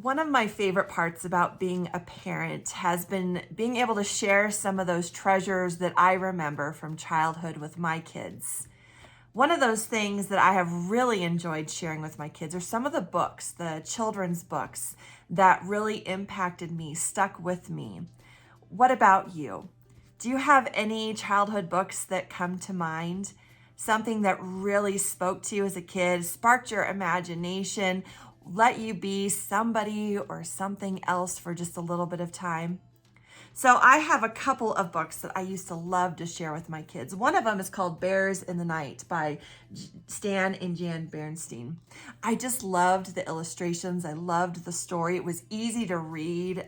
One of my favorite parts about being a parent has been being able to share some of those treasures that I remember from childhood with my kids. One of those things that I have really enjoyed sharing with my kids are some of the books, the children's books that really impacted me, stuck with me. What about you? Do you have any childhood books that come to mind? Something that really spoke to you as a kid, sparked your imagination, let you be somebody or something else for just a little bit of time? So I have a couple of books that I used to love to share with my kids. One of them is called Bears in the Night by Stan and Jan Bernstein. I just loved the illustrations. I loved the story. It was easy to read,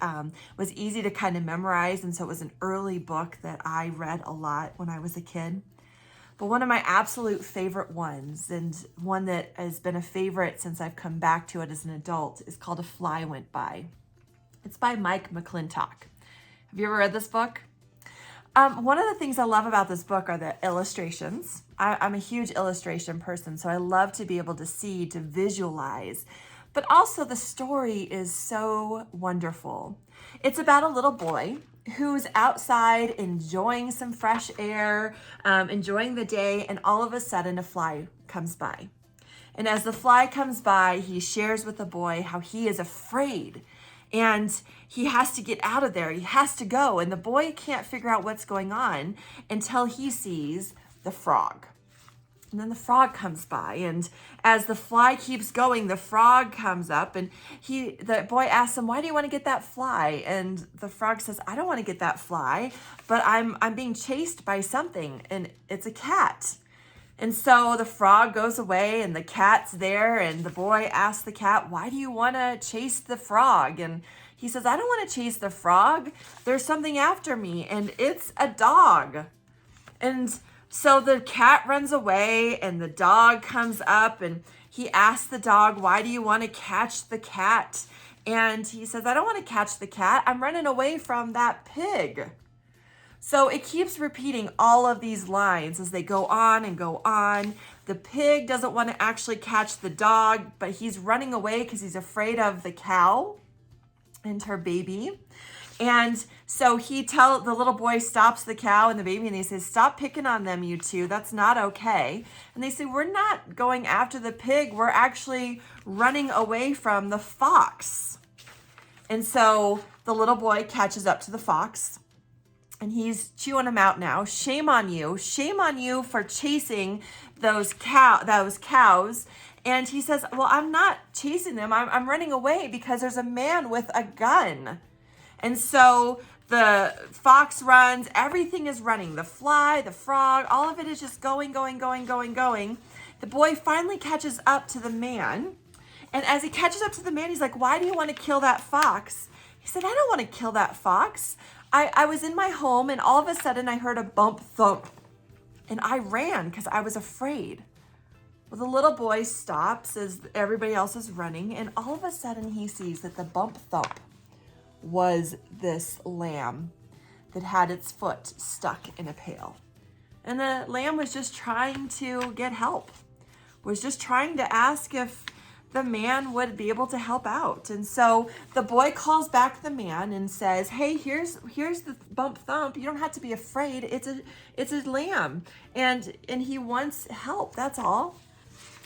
was easy to kind of memorize. And so it was an early book that I read a lot when I was a kid. But one of my absolute favorite ones, and one that has been a favorite since I've come back to it as an adult, is called A Fly Went By. It's by Mike McClintock. Have you ever read this book? One of the things I love about this book are the illustrations. I'm a huge illustration person, so I love to be able to see, to visualize. But also the story is so wonderful. It's about a little boy who's outside enjoying some fresh air, enjoying the day, and all of a sudden a fly comes by. And as the fly comes by, he shares with the boy how he is afraid and he has to get out of there. He has to go. And the boy can't figure out what's going on until he sees the frog. And then the frog comes by, and as the fly keeps going, the frog comes up, and the boy asks him, "Why do you want to get that fly?" And the frog says, "I don't want to get that fly, but I'm being chased by something, and it's a cat." And so the frog goes away, and the cat's there, and the boy asks the cat, "Why do you want to chase the frog?" And he says, "I don't want to chase the frog. There's something after me, and it's a dog." And so the cat runs away, and the dog comes up, and he asks the dog, "Why do you want to catch the cat?" And he says, "I don't want to catch the cat. I'm running away from that pig." So it keeps repeating all of these lines as they go on and go on. The pig doesn't want to actually catch the dog, but he's running away because he's afraid of the cow and her baby. And so the little boy stops the cow and the baby, and he says, "Stop picking on them, you two. That's not okay." And they say, "We're not going after the pig. We're actually running away from the fox." And so the little boy catches up to the fox, and he's chewing him out now. "Shame on you. Shame on you for chasing those cows." And he says, "Well, I'm not chasing them. I'm running away because there's a man with a gun." And so the fox runs, everything is running. The fly, the frog, all of it is just going. The boy finally catches up to the man. And as he catches up to the man, he's like, "Why do you want to kill that fox?" He said, "I don't want to kill that fox. I was in my home, and all of a sudden I heard a bump thump. And I ran because I was afraid." Well, the little boy stops as everybody else is running, and all of a sudden he sees that the bump thump was this lamb that had its foot stuck in a pail. And the lamb was just trying to get help, was just trying to ask if the man would be able to help out. And so the boy calls back the man and says, "Hey, here's the bump thump. You don't have to be afraid. It's a lamb, and he wants help. That's all."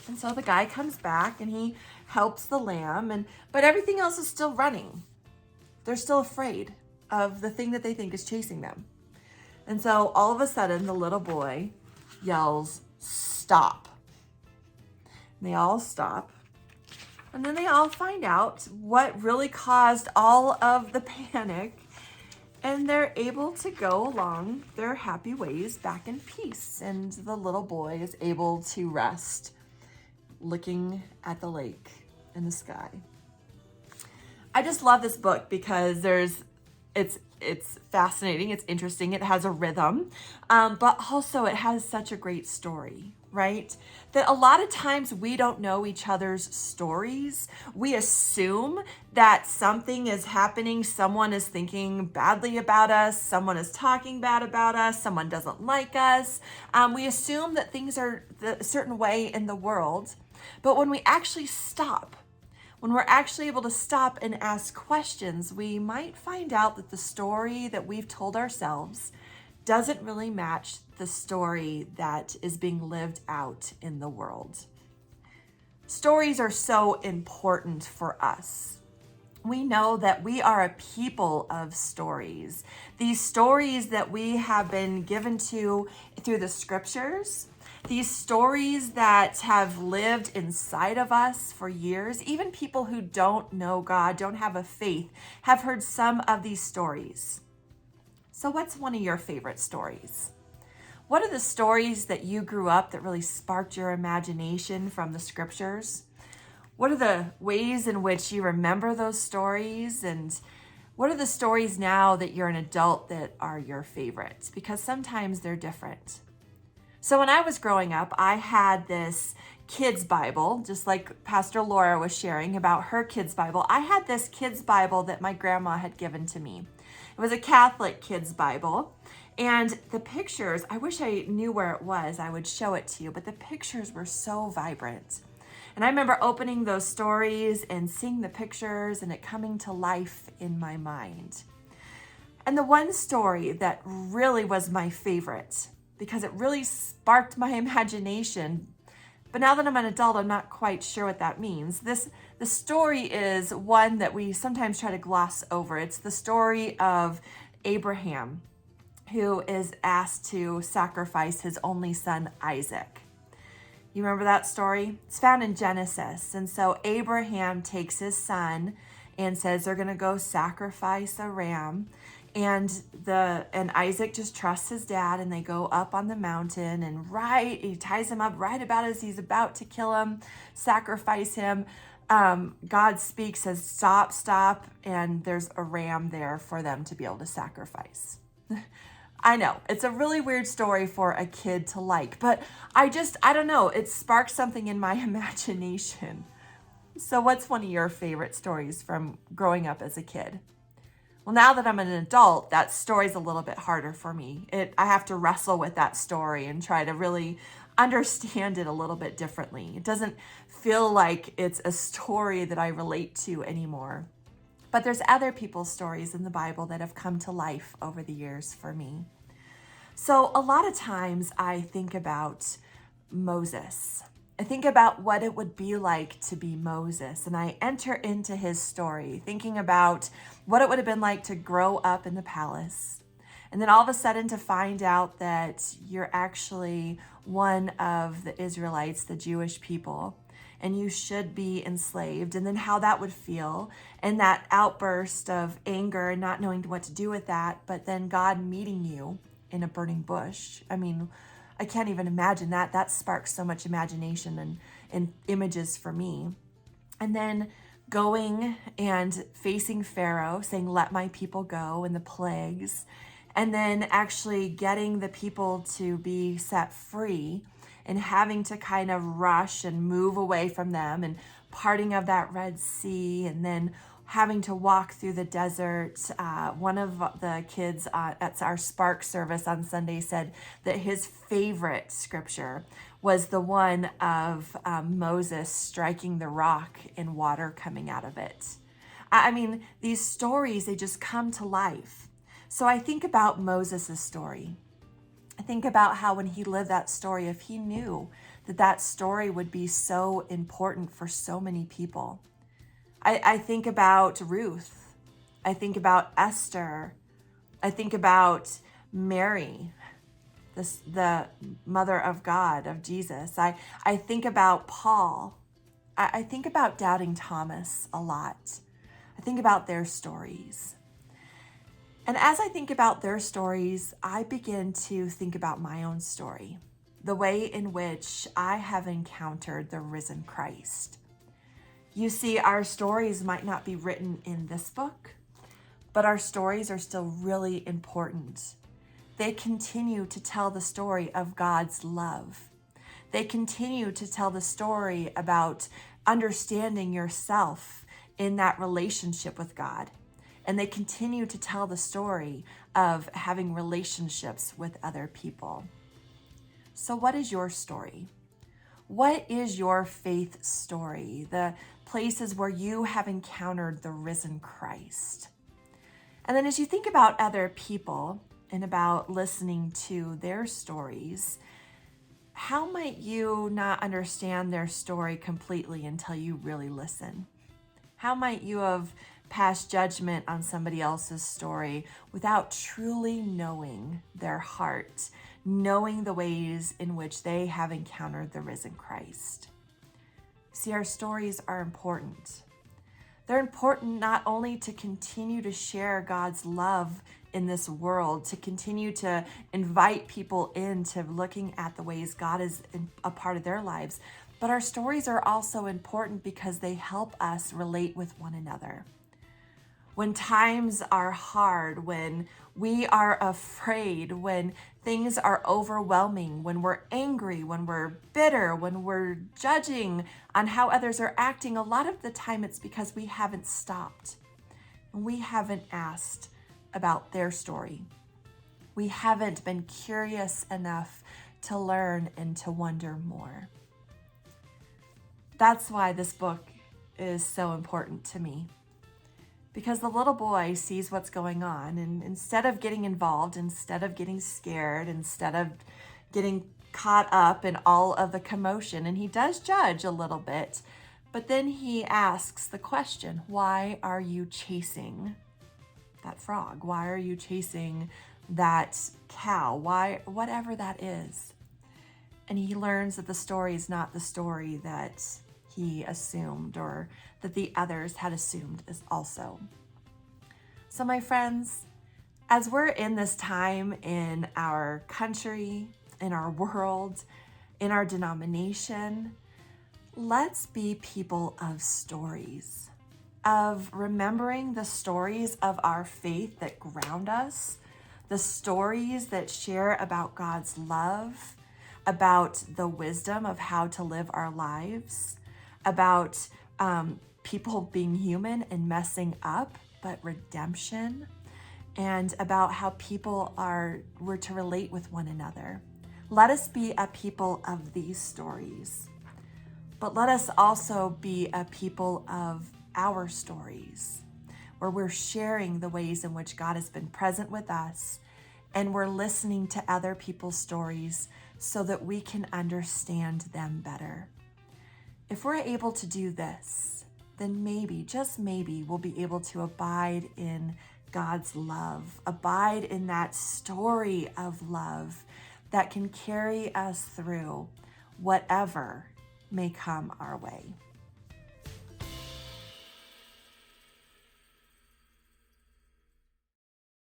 And so the guy comes back and he helps the lamb, but everything else is still running. They're still afraid of the thing that they think is chasing them. And so all of a sudden, the little boy yells, "Stop." And they all stop. And then they all find out what really caused all of the panic. And they're able to go along their happy ways back in peace. And the little boy is able to rest, looking at the lake and the sky. I just love this book because it's fascinating, it's interesting, it has a rhythm, but also it has such a great story, right? That a lot of times we don't know each other's stories. We assume that something is happening, someone is thinking badly about us, someone is talking bad about us, someone doesn't like us. We assume that things are a certain way in the world, but when we actually stop, when we're actually able to stop and ask questions, we might find out that the story that we've told ourselves doesn't really match the story that is being lived out in the world. Stories are so important for us. We know that we are a people of stories. These stories that we have been given to through the scriptures, these stories that have lived inside of us for years, even people who don't know God, don't have a faith, have heard some of these stories. So what's one of your favorite stories? What are the stories that you grew up that really sparked your imagination from the scriptures? What are the ways in which you remember those stories? And what are the stories now that you're an adult that are your favorites? Because sometimes they're different. So when I was growing up, I had this kids Bible, just like Pastor Laura was sharing about her kids Bible. I had this kids Bible that my grandma had given to me. It was a Catholic kids Bible. And the pictures, I wish I knew where it was. I would show it to you, but the pictures were so vibrant. And I remember opening those stories and seeing the pictures and it coming to life in my mind. And the one story that really was my favorite, because it really sparked my imagination, but now that I'm an adult, I'm not quite sure what that means. The story is one that we sometimes try to gloss over. It's the story of Abraham, who is asked to sacrifice his only son, Isaac. You remember that story? It's found in Genesis. And so Abraham takes his son and says they're going to go sacrifice a ram. And Isaac just trusts his dad, and they go up on the mountain, and he ties him up right about as he's about to kill him, sacrifice him. God speaks, says, stop. And there's a ram there for them to be able to sacrifice. I know, it's a really weird story for a kid to like, but I don't know, it sparked something in my imagination. So what's one of your favorite stories from growing up as a kid? Well, now that I'm an adult, that story's a little bit harder for me. I have to wrestle with that story and try to really understand it a little bit differently. It doesn't feel like it's a story that I relate to anymore. But there's other people's stories in the Bible that have come to life over the years for me. So a lot of times I think about Moses. I think about what it would be like to be Moses, and I enter into his story, thinking about what it would have been like to grow up in the palace, and then all of a sudden to find out that you're actually one of the Israelites, the Jewish people, and you should be enslaved, and then how that would feel, and that outburst of anger and not knowing what to do with that, but then God meeting you in a burning bush. I mean, I can't even imagine that. That sparks so much imagination and images for me. And then going and facing Pharaoh, saying, let my people go, and the plagues, and then actually getting the people to be set free, and having to kind of rush and move away from them, and parting of that Red Sea, and then having to walk through the desert. One of the kids at our Spark service on Sunday said that his favorite scripture was the one of Moses striking the rock and water coming out of it. I mean, these stories, they just come to life. So I think about Moses' story. I think about how when he lived that story, if he knew that that story would be so important for so many people. I think about Ruth. I think about Esther. I think about Mary, the mother of God, of Jesus. I think about Paul. I think about doubting Thomas a lot. I think about their stories. And as I think about their stories, I begin to think about my own story, the way in which I have encountered the risen Christ. You see, our stories might not be written in this book, but our stories are still really important. They continue to tell the story of God's love. They continue to tell the story about understanding yourself in that relationship with God. And they continue to tell the story of having relationships with other people. So what is your story? What is your faith story? The places where you have encountered the risen Christ. And then as you think about other people and about listening to their stories, how might you not understand their story completely until you really listen? How might you have passed judgment on somebody else's story without truly knowing their heart, knowing the ways in which they have encountered the risen Christ? See, our stories are important. They're important not only to continue to share God's love in this world, to continue to invite people into looking at the ways God is a part of their lives, but our stories are also important because they help us relate with one another. When times are hard, when we are afraid, when things are overwhelming, when we're angry, when we're bitter, when we're judging on how others are acting, a lot of the time it's because we haven't stopped. We haven't asked about their story. We haven't been curious enough to learn and to wonder more. That's why this book is so important to me. Because the little boy sees what's going on, and instead of getting involved, instead of getting scared, instead of getting caught up in all of the commotion, and he does judge a little bit, but then he asks the question, why are you chasing that frog? Why are you chasing that cow? Why, whatever that is. And he learns that the story is not the story that he assumed or that the others had assumed is also. So my friends, as we're in this time in our country, in our world, in our denomination, let's be people of stories, of remembering the stories of our faith that ground us, the stories that share about God's love, about the wisdom of how to live our lives, about people being human and messing up, but redemption, and about how we're to relate with one another. Let us be a people of these stories, but let us also be a people of our stories, where we're sharing the ways in which God has been present with us, and we're listening to other people's stories so that we can understand them better. If we're able to do this, then maybe, just maybe, we'll be able to abide in God's love, abide in that story of love that can carry us through whatever may come our way.